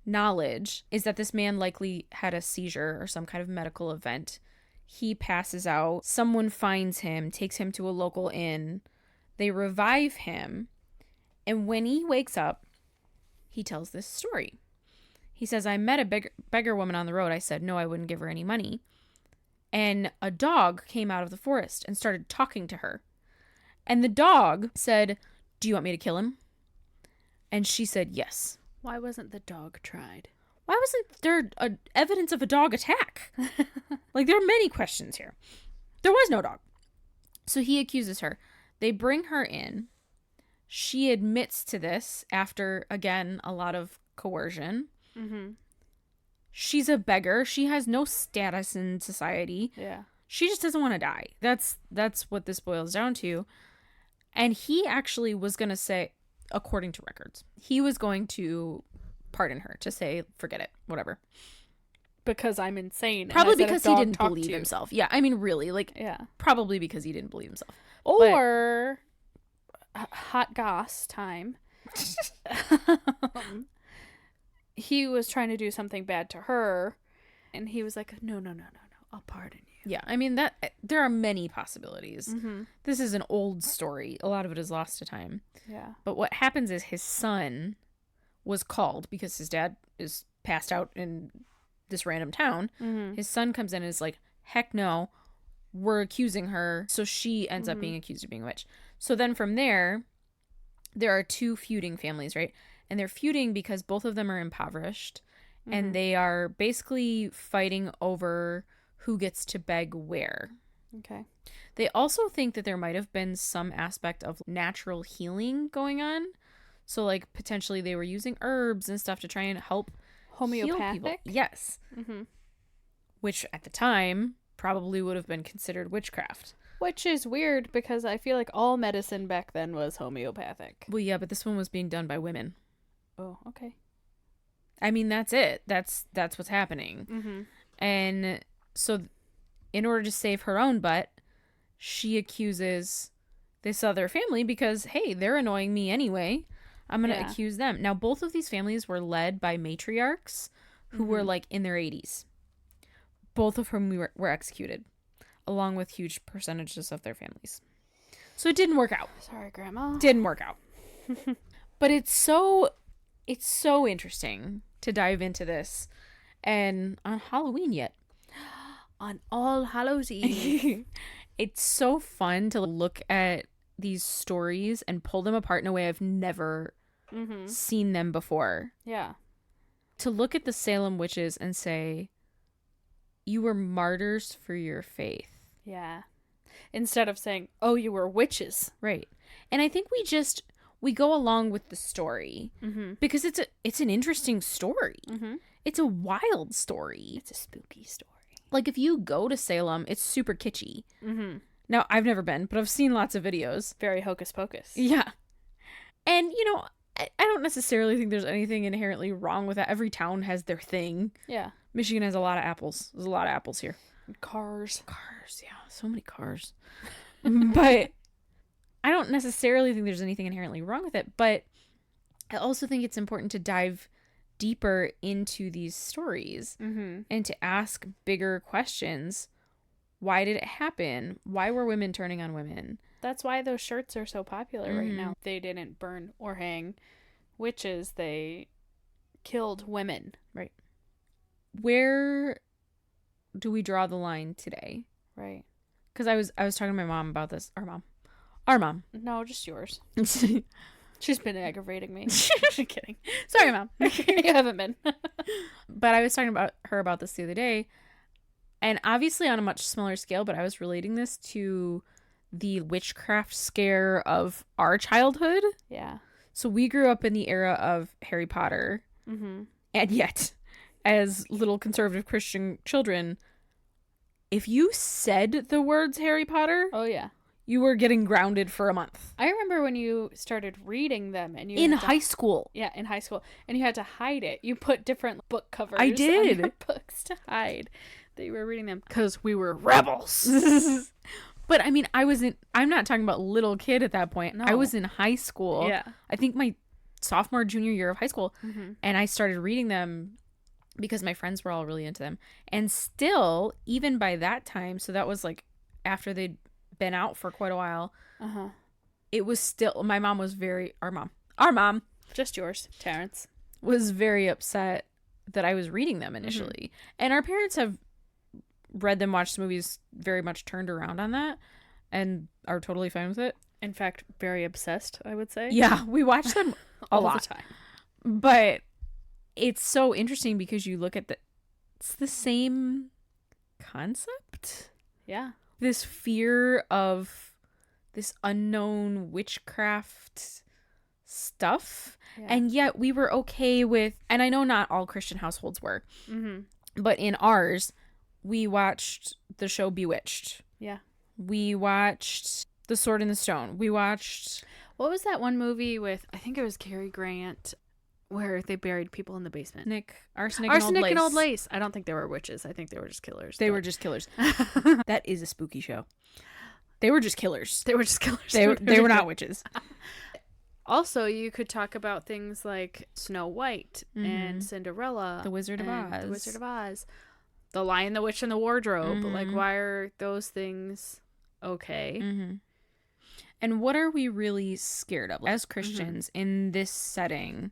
knowledge, is that this man likely had a seizure or some kind of medical event. He passes out. Someone finds him, takes him to a local inn. They revive him. And when he wakes up, he tells this story. He says, I met a beggar woman on the road. I said, no, I wouldn't give her any money. and a dog came out of the forest and started talking to her. And the dog said, "Do you want me to kill him?" And she said, "Yes." Why wasn't the dog tried? Why wasn't there evidence of a dog attack? Like, there are many questions here. There was no dog. So he accuses her. They bring her in. She admits to this after, again, a lot of coercion. Mm-hmm. She's a beggar. She has no status in society. Yeah. She just doesn't want to die. That's what this boils down to. And he actually was going to say, according to records, he was going to pardon her, to say, forget it, whatever. Because I'm insane. Probably because he didn't believe himself. Yeah, I mean, really, like, yeah. Probably because he didn't believe himself. Or hot goss time. He was trying to do something bad to her, and he was like, no, I'll pardon you. Yeah, I mean, that there are many possibilities. Mm-hmm. This is an old story. A lot of it is lost to time. Yeah. But what happens is his son was called because his dad is passed out in this random town. Mm-hmm. His son comes in and is like, heck no, we're accusing her. So she ends up being accused of being a witch. So then from there are two feuding families, right? And they're feuding because both of them are impoverished. Mm-hmm. And they are basically fighting over who gets to beg where. Okay. They also think that there might have been some aspect of natural healing going on. So, like, potentially they were using herbs and stuff to try and help heal people. Yes. Mm-hmm. Which, at the time, probably would have been considered witchcraft. Which is weird because I feel like all medicine back then was homeopathic. Well, yeah, but this one was being done by women. Oh, okay. I mean, that's it. That's what's happening. Mm-hmm. And so, in order to save her own butt, she accuses this other family because, hey, they're annoying me anyway. I'm going to accuse them. Now, both of these families were led by matriarchs who were, like, in their 80s. Both of whom were executed, along with huge percentages of their families. So it didn't work out. Sorry, Grandma. Didn't work out. But it's so interesting to dive into this. And on Halloween yet. On All Hallows Eve. It's so fun to look at these stories and pull them apart in a way I've never seen them before. Yeah. To look at the Salem witches and say, you were martyrs for your faith. Yeah. Instead of saying, oh, you were witches. Right. And I think we go along with the story because it's an interesting story. Mm-hmm. It's a wild story. It's a spooky story. Like, if you go to Salem, it's super kitschy. Mm-hmm. Now, I've never been, but I've seen lots of videos. Very hocus pocus. Yeah. And, you know, I don't necessarily think there's anything inherently wrong with that. Every town has their thing. Yeah. Michigan has a lot of apples. There's a lot of apples here. And cars. Cars, yeah. So many cars. But I don't necessarily think there's anything inherently wrong with it. But I also think it's important to dive deeper into these stories and to ask bigger questions. Why did it happen? Why were women turning on women? That's why those shirts are so popular right now. They didn't burn or hang witches. They killed women. Right. Where do we draw the line today? Right. Because I was talking to my mom about this. Our mom. No, just yours. She's been aggravating me. I'm kidding. Sorry, Mom. You haven't been. But I was talking about her about this the other day. And obviously on a much smaller scale, but I was relating this to the witchcraft scare of our childhood. Yeah. So we grew up in the era of Harry Potter. Mm-hmm. And yet, as little conservative Christian children, if you said the words Harry Potter... Oh, yeah. You were getting grounded for a month. I remember when you started reading them and you in high school. Yeah, in high school, and you had to hide it. You put different book covers. I did. On your books to hide that you were reading them because we were rebels. But I mean, I'm not talking about little kid at that point. No. I was in high school. Yeah, I think my sophomore, junior year of high school, and I started reading them because my friends were all really into them. And still, even by that time, so that was like after they'd been out for quite a while, it was still, my mom was our mom, just yours, Terrence, was very upset that I was reading them initially. And our parents have read them, watched the movies, very much turned around on that and are totally fine with it. In fact, very obsessed, I would say. Yeah, we watch them all lot. the time. But it's so interesting because you look at it's the same concept. Yeah. This fear of this unknown witchcraft stuff. Yeah. And yet we were okay with, and I know not all Christian households were, but in ours, we watched the show Bewitched. Yeah. We watched The Sword and the Stone. We watched... What was that one movie with, I think it was Cary Grant, where they buried people in the basement? Arsenic and Old Lace. I don't think they were witches. I think they were just killers. They were just killers. That is a spooky show. They were just killers. They were just killers. They were not witches. Also, you could talk about things like Snow White and Cinderella. The Wizard of Oz. The Wizard of Oz. The Lion, the Witch, and the Wardrobe. Like, why are those things okay? And what are we really scared of? As Christians in this setting,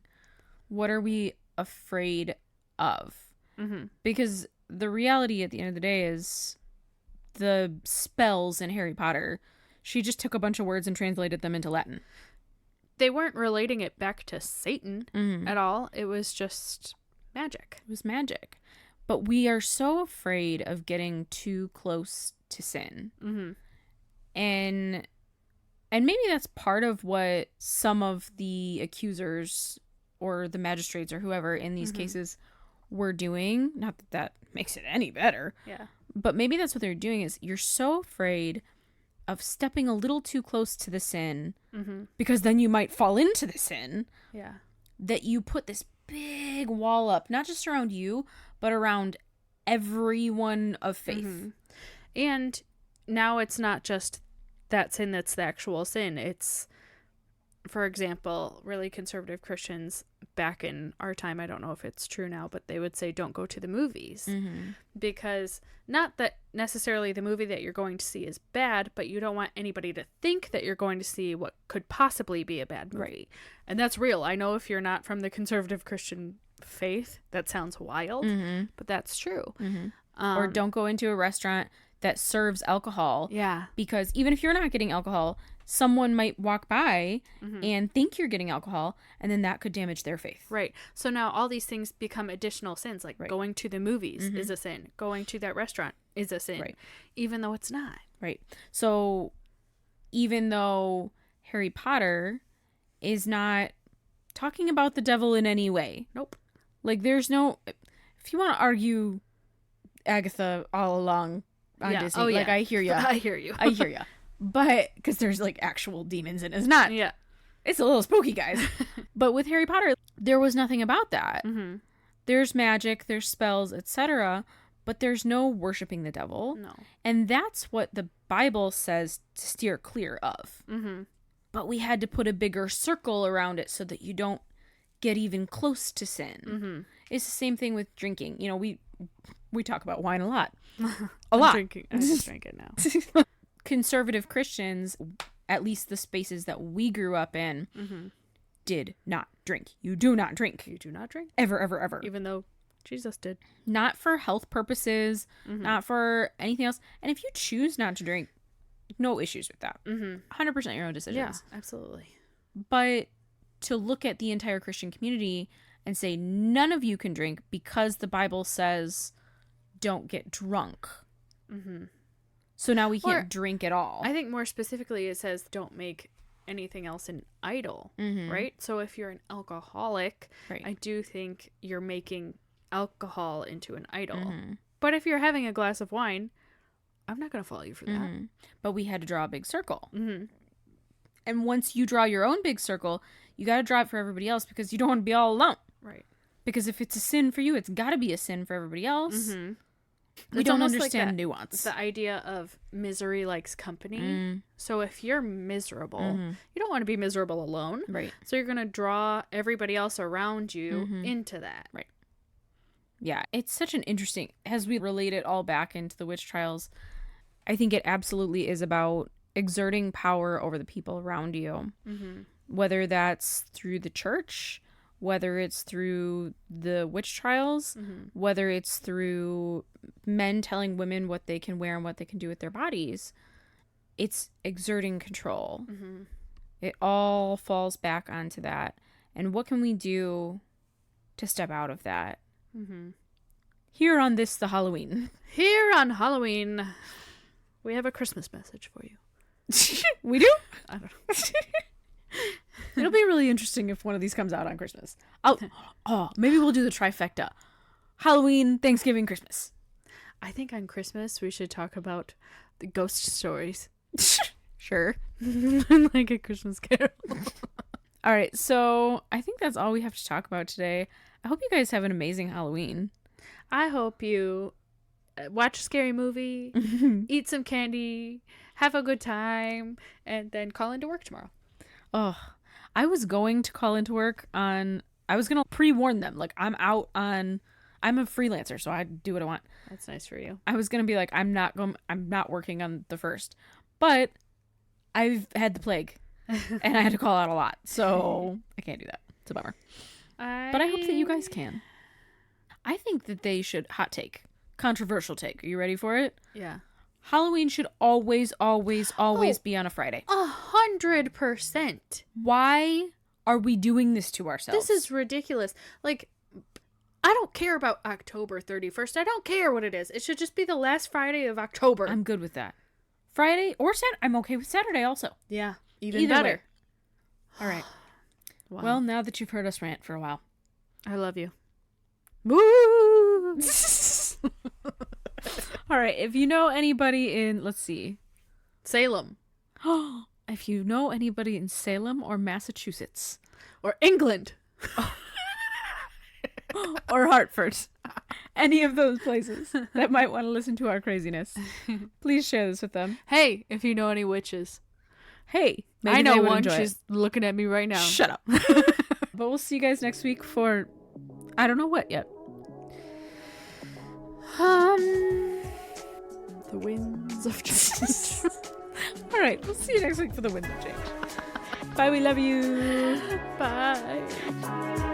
what are we afraid of? Because the reality at the end of the day is the spells in Harry Potter, she just took a bunch of words and translated them into Latin. They weren't relating it back to Satan at all. It was just magic. It was magic. But we are so afraid of getting too close to sin. And maybe that's part of what some of the accusers or the magistrates or whoever in these cases were doing. Not that that makes it any better. Yeah. But maybe that's what they're doing is you're so afraid of stepping a little too close to the sin because then you might fall into the sin. Yeah. That you put this big wall up, not just around you, but around everyone of faith. And now it's not just that sin that's the actual sin. It's, for example, really conservative Christians back in our time, I don't know if it's true now, but they would say don't go to the movies. Because not that necessarily the movie that you're going to see is bad, but you don't want anybody to think that you're going to see what could possibly be a bad movie. Right. And that's real. I know if you're not from the conservative Christian faith, that sounds wild, but that's true. Or don't go into a restaurant that serves alcohol. Yeah. Because even if you're not getting alcohol, someone might walk by and think you're getting alcohol, and then that could damage their faith. Right. So now all these things become additional sins, like going to the movies is a sin. Going to that restaurant is a sin, even though it's not. Right. So even though Harry Potter is not talking about the devil in any way. Nope. Like there's no, if you want to argue Agatha all along on Disney, like I hear you. I hear you. I hear you. But because there's like actual demons in it. It's not. Yeah. It's a little spooky, guys. But with Harry Potter, there was nothing about that. There's magic, there's spells, etc. But there's no worshiping the devil. No. And that's what the Bible says to steer clear of. But we had to put a bigger circle around it so that you don't get even close to sin. It's the same thing with drinking. You know, we talk about wine a lot. I just drink it now. Conservative Christians, at least the spaces that we grew up in, did not drink. You do not drink. You do not drink? Ever, ever, ever. Even though Jesus did. Not for health purposes, not for anything else. And if you choose not to drink, no issues with that. 100% your own decisions. Yeah, absolutely. But to look at the entire Christian community and say none of you can drink because the Bible says don't get drunk. So now we can't drink at all. I think more specifically it says don't make anything else an idol, right? So if you're an alcoholic, I do think you're making alcohol into an idol. But if you're having a glass of wine, I'm not going to follow you for that. But we had to draw a big circle. And once you draw your own big circle, you got to draw it for everybody else because you don't want to be all alone. Right. Because if it's a sin for you, it's got to be a sin for everybody else. We don't understand nuance. The idea of misery likes company. So if you're miserable, you don't want to be miserable alone. Right. So you're going to draw everybody else around you into that. Right. Yeah, it's such an interesting, as we relate it all back into the witch trials, I think it absolutely is about exerting power over the people around you. Whether that's through the church whether it's through the witch trials, whether it's through men telling women what they can wear and what they can do with their bodies, it's exerting control. It all falls back onto that. And what can we do to step out of that? Here on the Halloween. Here on Halloween, we have a Christmas message for you. We do? I don't know. It'll be really interesting if one of these comes out on Christmas. Maybe we'll do the trifecta. Halloween, Thanksgiving, Christmas. I think on Christmas we should talk about the ghost stories. Sure. Like a Christmas Carol. All right, so I think that's all we have to talk about today. I hope you guys have an amazing Halloween. I hope you watch a scary movie, eat some candy, have a good time, and then call into work tomorrow. Oh, I was going to call into work I was going to pre-warn them. Like, I'm a freelancer, so I do what I want. That's nice for you. I was going to be like, I'm not working on the 1st. But I've had the plague, and I had to call out a lot, so I can't do that. It's a bummer. But I hope that you guys can. I think that they should, hot take, controversial take. Are you ready for it? Yeah. Halloween should always be on a Friday. 100%. Why are we doing this to ourselves? This is ridiculous. Like, I don't care about October 31st. I don't care what it is. It should just be the last Friday of October. I'm good with that. Friday or Saturday. I'm okay with Saturday also. Yeah, even Either better. way. All right. Wow. Well, now that you've heard us rant for a while. I love you. Woo! All right. If you know anybody in, let's see, Salem. If you know anybody in Salem or Massachusetts. Or England. Or Hartford. Any of those places that might want to listen to our craziness. Please share this with them. Hey, if you know any witches. Hey, maybe I know they would one. enjoy She's looking at me right now. Shut up. But we'll see you guys next week for, I don't know what yet. The winds of change. All right, we'll see you next week for the winds of change. Bye, we love you. Bye.